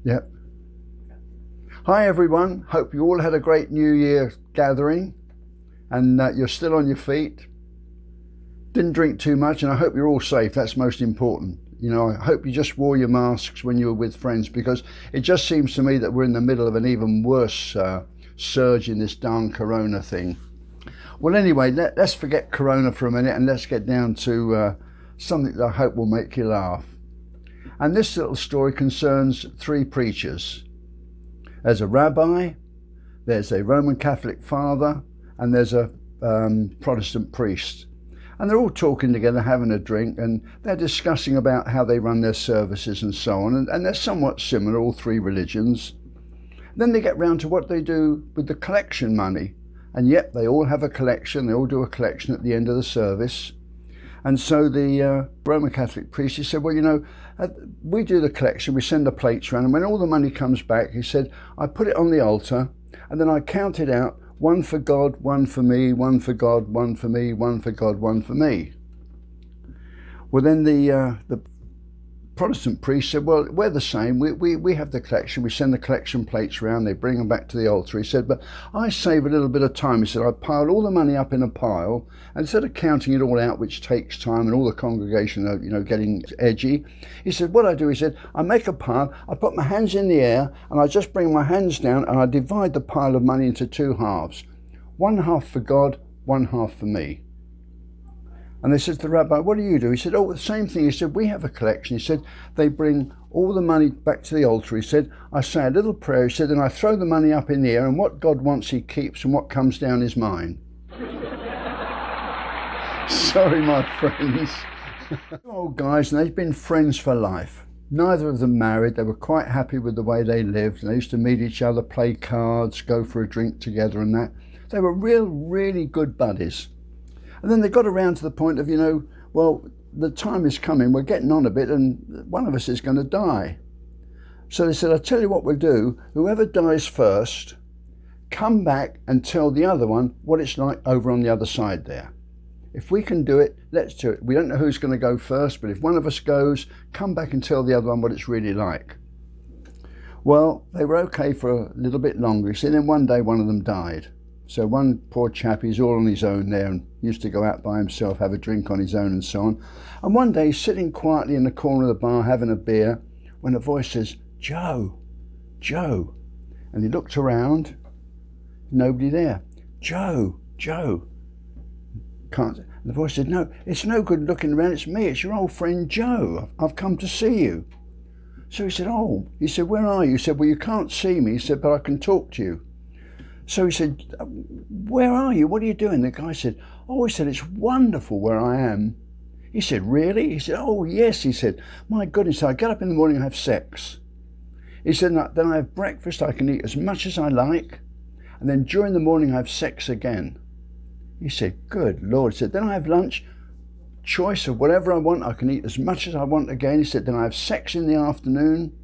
Yep. Hi everyone, hope you all had a great New Year gathering and you're still on your feet. Didn't drink too much, and I hope you're all safe. That's most important. You know, I hope you just wore your masks when you were with friends, because it just seems to me that we're in the middle of an even worse surge in this darn corona thing. Well, anyway, let's forget corona for a minute and let's get down to something that I hope will make you laugh. And this little story concerns three preachers. There's a rabbi, there's a Roman Catholic father, and there's a Protestant priest. And they're all talking together, having a drink, and they're discussing about how they run their services and so on. And they're somewhat similar, all three religions. Then they get round to what they do with the collection money. And yet they all have a collection, they all do a collection at the end of the service. And so the Roman Catholic priest, he said, well, you know, we do the collection, we send the plates around, and when all the money comes back, he said, I put it on the altar, and then I count it out, one for God, one for me, one for God, one for me, one for God, one for me. Well, then the Protestant priest said, well, we're the same. We have the collection. We send the collection plates around. They bring them back to the altar. He said, but I save a little bit of time. He said, I pile all the money up in a pile, and instead of counting it all out, which takes time, and all the congregation are, you know, getting edgy, he said, what I do, he said, I make a pile, I put my hands in the air, and I just bring my hands down, and I divide the pile of money into two halves. One half for God, one half for me. And they said to the rabbi, what do you do? He said, oh, the same thing. He said, we have a collection. He said, they bring all the money back to the altar. He said, I say a little prayer. He said, and I throw the money up in the air, and what God wants he keeps, and what comes down is mine. Sorry, my friends. Old guys, and they've been friends for life. Neither of them married. They were quite happy with the way they lived. And they used to meet each other, play cards, go for a drink together and that. They were really good buddies. And then they got around to the point of, you know, well, the time is coming, we're getting on a bit, and one of us is going to die. So they said, I'll tell you what we'll do, whoever dies first, come back and tell the other one what it's like over on the other side there. If we can do it, let's do it. We don't know who's going to go first, but if one of us goes, come back and tell the other one what it's really like. Well, they were okay for a little bit longer. So then one day one of them died. So one poor chap, he's all on his own there and used to go out by himself, have a drink on his own and so on. And one day he's sitting quietly in the corner of the bar having a beer when a voice says, Joe, Joe. And he looked around, nobody there. Joe, Joe. Can't. And the voice said, no, it's no good looking around, it's me, it's your old friend Joe. I've come to see you. So he said, oh, he said, where are you? He said, well, you can't see me. He said, but I can talk to you. So he said, where are you? What are you doing? The guy said, oh, he said, it's wonderful where I am. He said, really? He said, oh, yes. He said, my goodness, I get up in the morning and have sex. He said, then I have breakfast, I can eat as much as I like, and then during the morning I have sex again. He said, good Lord. He said, then I have lunch, choice of whatever I want, I can eat as much as I want again. He said, then I have sex in the afternoon.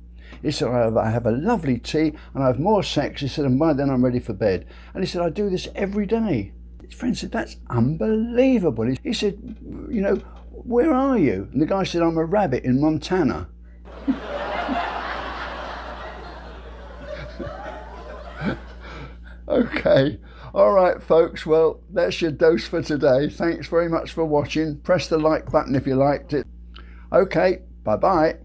He said, I have a lovely tea and I have more sex. He said, and by then I'm ready for bed. And he said, I do this every day. His friend said, that's unbelievable. He said, you know, where are you? And the guy said, I'm a rabbit in Montana. Okay. All right, folks. Well, that's your dose for today. Thanks very much for watching. Press the like button if you liked it. Okay. Bye-bye.